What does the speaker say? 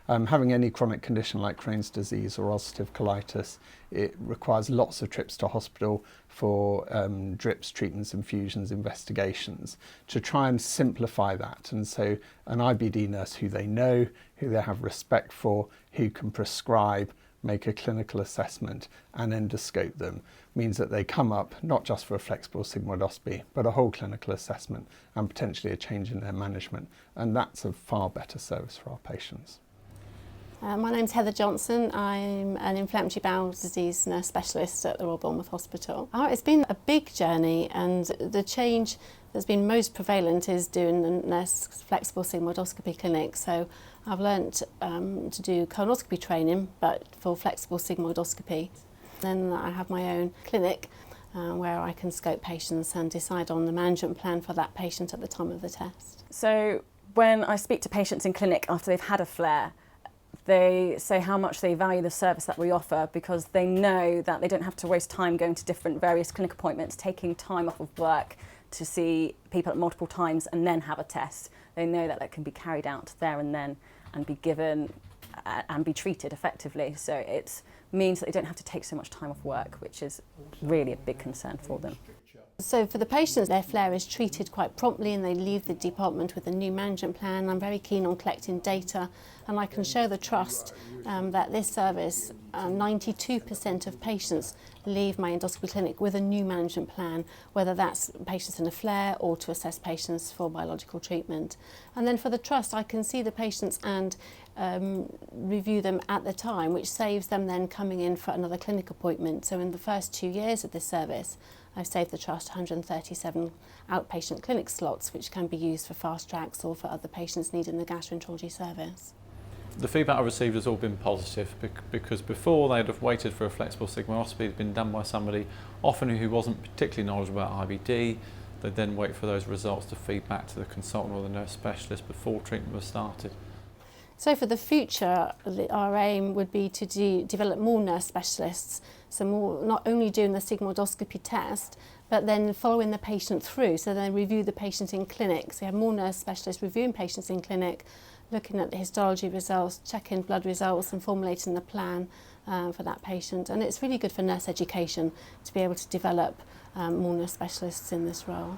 Having any chronic condition like Crohn's disease or ulcerative colitis, it requires lots of trips to hospital for drips, treatments, infusions, investigations, to try and simplify that. And so an IBD nurse who they know, who they have respect for, who can prescribe, make a clinical assessment and endoscope them, means that they come up not just for a flexible sigmoidoscopy, but a whole clinical assessment and potentially a change in their management. And that's a far better service for our patients. My name's Heather Johnson. I'm an inflammatory bowel disease nurse specialist at the Royal Bournemouth Hospital. It's been a big journey, and the change that's been most prevalent is doing the nurse flexible sigmoidoscopy clinic. So I've learnt to do colonoscopy training, but for flexible sigmoidoscopy. Then I have my own clinic where I can scope patients and decide on the management plan for that patient at the time of the test. So when I speak to patients in clinic after they've had a flare, they say how much they value the service that we offer, because they know that they don't have to waste time going to various clinic appointments, taking time off of work to see people at multiple times and then have a test. They know that that can be carried out there and then and be given and be treated effectively. So it means that they don't have to take so much time off work, which is really a big concern for them. So for the patients, their flare is treated quite promptly and they leave the department with a new management plan. I'm very keen on collecting data, and I can show the trust that this service, 92% of patients leave my endoscopy clinic with a new management plan, whether that's patients in a flare or to assess patients for biological treatment. And then for the trust, I can see the patients and review them at the time, which saves them then coming in for another clinic appointment. So in the first 2 years of this service, I've saved the trust 137 outpatient clinic slots, which can be used for fast tracks or for other patients needing the gastroenterology service. The feedback I received has all been positive, because before they'd have waited for a flexible sigmoidoscopy. It'd been done by somebody often who wasn't particularly knowledgeable about IBD. They'd then wait for those results to feed back to the consultant or the nurse specialist before treatment was started. So for the future, our aim would be to develop more nurse specialists, so more, not only doing the sigmoidoscopy test, but then following the patient through, so they review the patient in clinic. So you have more nurse specialists reviewing patients in clinic, looking at the histology results, checking blood results and formulating the plan for that patient. And it's really good for nurse education to be able to develop more nurse specialists in this role.